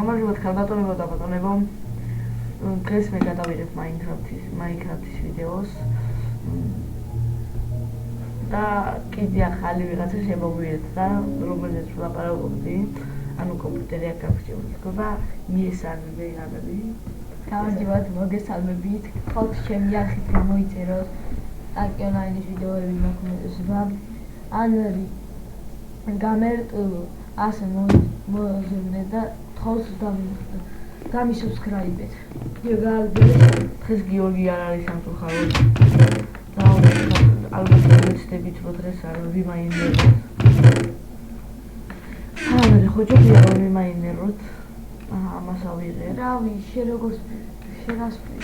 გამარჯობა თქვენ ბატონებო და ბატონებო. დღეს მე გადავიღებ Minecraft-ის ვიდეოს. და კიდე ახალი ვიღაცა შემოგვიერთდა და რომელზეც ვლაპარაკობდი. ანუ კომპიუტერი აქ გაგვჭირდება მიესალმები. გამარჯობათ, მოგესალმებით. ხალხს ჩემი არხით გამოიწეროთ. აქ ონლაინის ვიდეოები მაქვს. ან გამერტ ასე მოზრდეთ და თავს დამისუბსქრაიბეთ. დღეს გიორგი არ არის სამწუხაროდ. და ალბათ მოვეცდებით რომ დღეს არ ვიმაინეროთ. მე ხოჭები არ ვიმაინეროთ. ამას ავიღე. რავი, შენ როგორც შეგასწრი.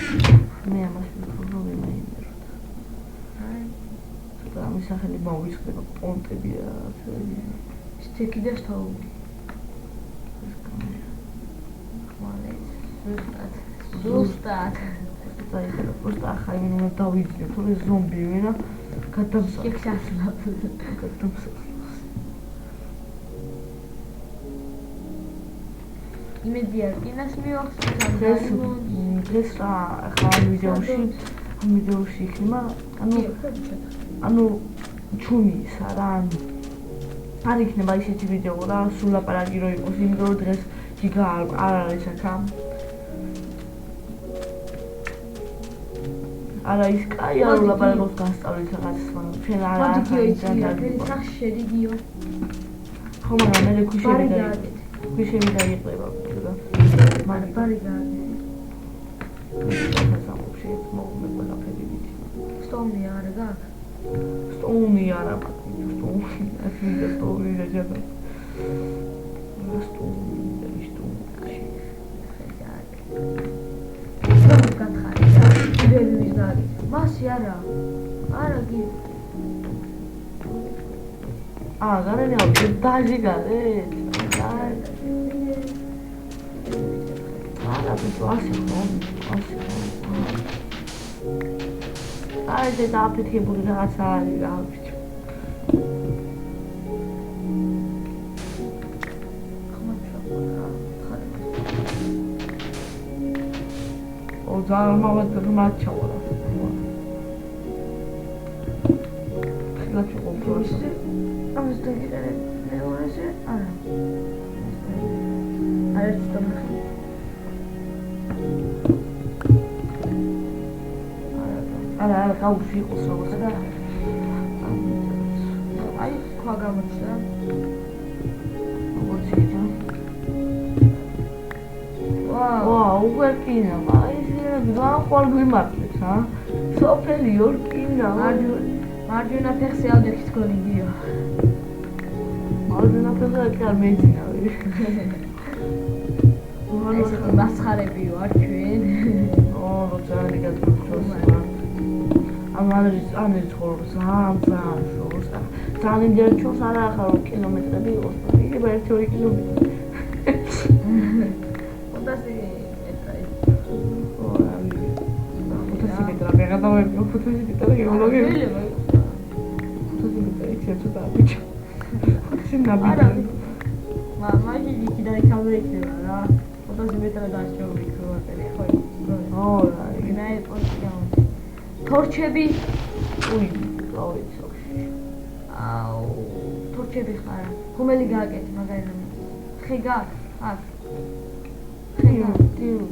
მე ამას ვიმაინეროთ. და ამის სახელი მოვიწყდება პონტები რა. სტეკი და სტოუ. ზუსტად. დაიწყო просто ახალი უნდა დავიძინო, თორე ზომბი ვინა გადამსახლავს. იმედია კინოს მივახსენე. დღეს რა ახლა ვიდეოში იქნება, ანუ ჩუმისა რა, არ იქნება ისეთი ვიდეო რა, სულ ლაპარაკი რო იყოს, იმიტომ რომ დღეს ჯიგა არ არის აქა. არა ის კაი არ ვლაპარაკობს გასწავლის რაღაც ჩვენ არ არის შედიგიო. ხო მაგრამ მე ქუშები დაიყვება და ბარი გააკეთე. სამში მოგმე ყველაფერი ვიცი. სტოუნი არა გაქვს? სტოუნი არა მაქვს. სტოუნი და ჯაბა. მასი არა კი გარანია დაჟი გარეთ ასე დაფეთქებული რაღაცა არის რა ძალიან მომაჩავა ამას დაგიდარე მეორეზე არა არა გაუშვი იყოს როგორც და აი ქვა გამოჩნდა როგორც იქა ვაუ უკვე კინა ისინი განხვალ გვიმართლებს რა სოფელი ორკინა მარჯვენა ფეხზე ავდექით გოლიგიო. მარჯვენა ფეხზე არ მეძინავი. ესეთი მასხარებიო არ ჩვენ. ძალიან გაგწევს. ამალრის ხორს ძალიან შორს. ძალიან ჯერ ჩოს არა ახლა კილომეტრები იყოს. იქნება 1-2 კილომეტრი. თორჩები აუ თორჩები ხარა ხომელი გააკეთე მაგალითად ხე გაქვს აქ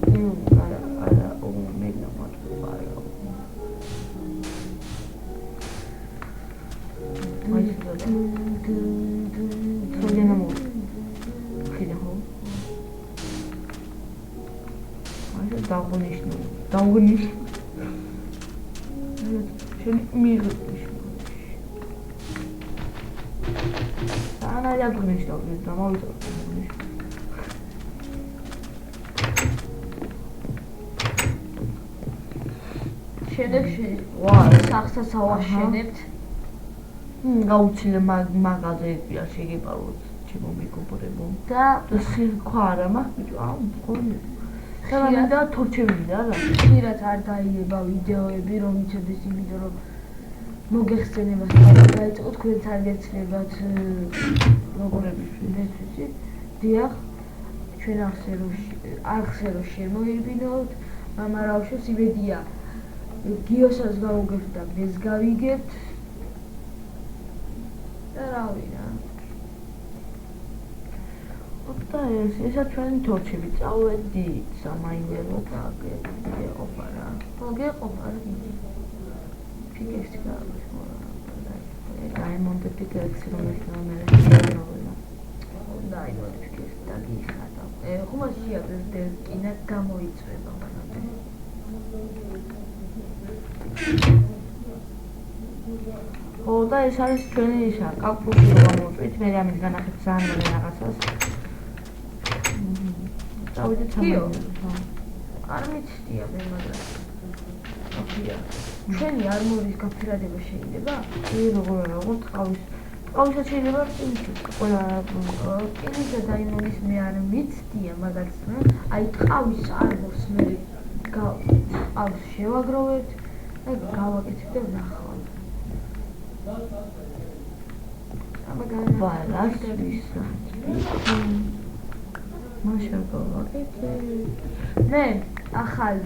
დიუ არა მე გამარჯვება დაუღნიშნო შენ მიღწევს ანა დაუღნიშნო და მოვიწევს შედებში სახსას ავაშენებთ გაუცილებლად მაღაზიებია შეგეპაროთ ჩემო მეგობრებო და სირქვა არა მაქვს ბიჭო ხოლმე და თორჩებია რა ხშირად არ დაიება ვიდეოები რომ იცოდეს იმიტომ რომ მოგეხსენება დაიწყო თქვენც არ გეცნებათ როგორები ვიცი დიახ ჩვენ არხზე რო შემოირბინოთ, მამარაუშოს იმედია გიოსას გავუგებთ და მეს გავიგებთ და რავი რა. და ესა ჩვენი თორჩები წავედით სამაინველო და გეყოფა რა. ხო გეყოფა რა. ფიგეში გავიშმარა. დაიმონდები კეცი რომ მე დავინა. დაიმონდები ფიგეში და გიხატა. ხომაშია დერკინა გამოიწვება მანამდე. ხო და ეს არის ჩვენი ისა კალკულში რომ გამოვწვით მე ამით განახეთ ძალიან რაღაცას. წავიდეთ სამაინველო. არ მიცდია მე მაგრამ. ოფია. ჩვენი არმორის გაფერადება შეიძლება? როგორ ტყავისაც შეიძლება ყველა კირის და დაიმონის მე არ მიცდია მაგალითად აი ტყავის არმორს მე ყავს შევაგროვებთ და გავაკეთებ და ვნახავ. ბალას ვისა მაშინ გავაკეთე მე ახალ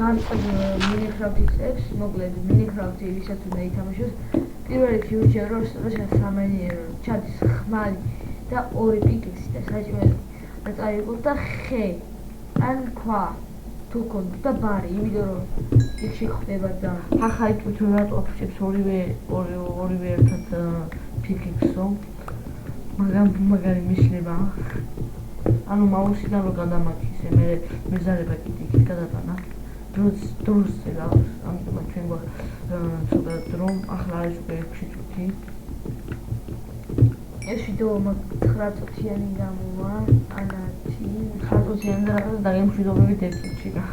მინეკრაფტის ექს, მოკლედ მინეკრაფტი ვისაც უნდა ითამაშოს პირველ რიგში ვირჩევ რომ სამანიერო ჩადის ხმალი და ორი პიკექსი და საჭმელი და წაიღო და ხე ან ქვა თუ კონდ და ბარი იმიტომ რომ იქ შეხდება და ახლა იტყვით რომ რატო აღჭებს ორივე ერთად პიკექსო მაგარი მიშლება ანუ მაუსიდან რო გადამაქისე მე მეზარება კიდე იქ გადატანა დროს ელავს ამიტომ ჩვენ ცოტა დრო ახლა არის უკვე 6 წუთი ეს ვიდეო 9 წუთიანი გამოვა ანათი 9 წუთიანი და რაღაც დაგემშვიდობებით 1 წუთში რა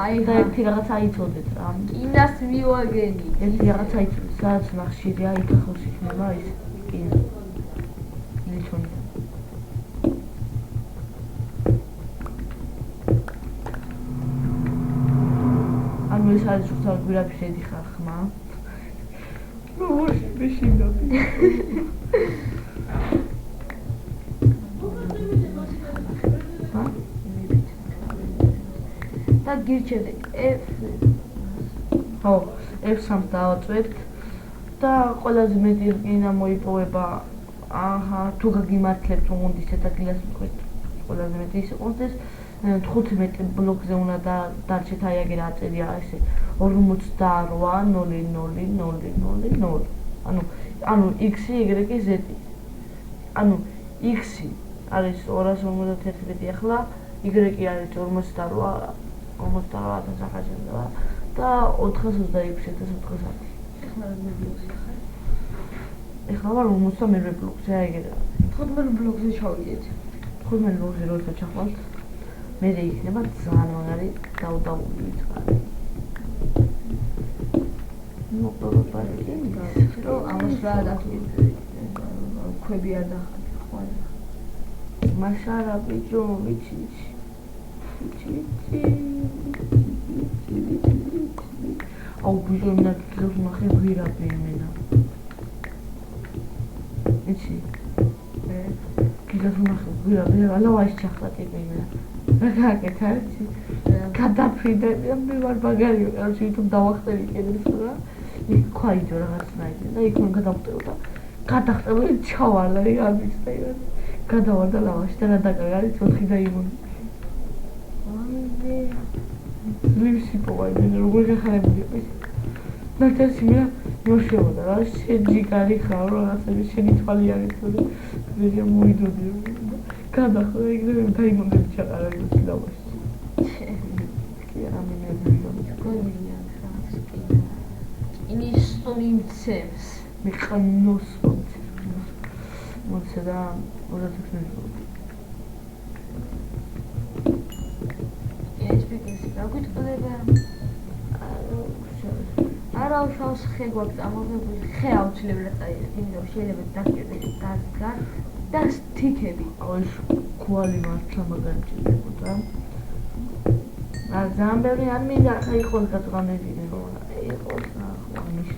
აი და ერთი რაღაცა იცოდეთ რა კინას მივაგენი ერთი რაღაცა იცოდეთ სადაც ნახშირია იქ ახლოს იქნება ის კინა ლიჩონია ეს არის უხსარ გვირაბი შედიხარ ხმა მოშ ბეშინდობი და გირჩევდეთ ხო F3-ს დავაწვევთ და ყველაზე მეტი რკინა მოიპოვება აჰა თუ გაგიმართლებთ რომ უნდა ისეთ ადგილას მიყვრით ყველაზე მეტი ის იყოს ეს 15 ბლოკზე უნდა დარჩეთ აი აგერ აწერია ესე 48:00:00:0 ანუ x-ი y-ი z-ი ანუ x-ი არის 251 ახლა y-ი არის 48,000 და 426,410 ეხლა ვარ 52 ბლოკზე აი ეგრე 15 ბლოკზე ჩავიდეთ 15 ბლოკზე როცა ჩახვალთ მე იქნება ძალიან მაგარი დაუდავული ვიწყარი. მოკლედ რომ ამას რა დაგიწყე ქვები არ დახარჯე ხვალ. მაშარა ბიჭო ვიცი. აუ ბიჭო მე გიგოს ნახე გვირაბი იმენა. ვიცი. გიგოს ნახე გვირაბი ალა ის ჩახტატი იმენა. რაკაკეთ არის გადაფრინდა მე ვარ მაგარი ვარ შეიძლება დავახტევი კიდეს რა იქ ქვაიდო რაღაცნაირი და იქ მან გადავხტევდა გადახტევი ჩავალა არ ვიცი გადავარ და ლავაში და რა დაკარგა 4 დაიმონი ლივსი პოვაი მე როგორ გახარებული ის ნახტესი მე მოშევდა რა შეჯიგარი ხარ რაღაცები შენი თვალი არის თუ მე მოიდოდი გადახტე ეგრევე დაიმონდები ჩაყარა ის ლავაში კი არა მე ინის სტომიცებს მე ყნოს მოცა და 26 ეს პიკესი გაგვიტყდება არა უშავს ხე გვაქვს ამოღებული ხე აუცილებლად წაიღეთ იმიტომ შეიძლება დაგჭირდეს დასგან და სტიქები აი კვალი მართლა მაგარი ჭირდებოდა ძალიან ბევრი არ მინდა ხა იყოს გაწყვეტილი რომ იყოს ახლა მის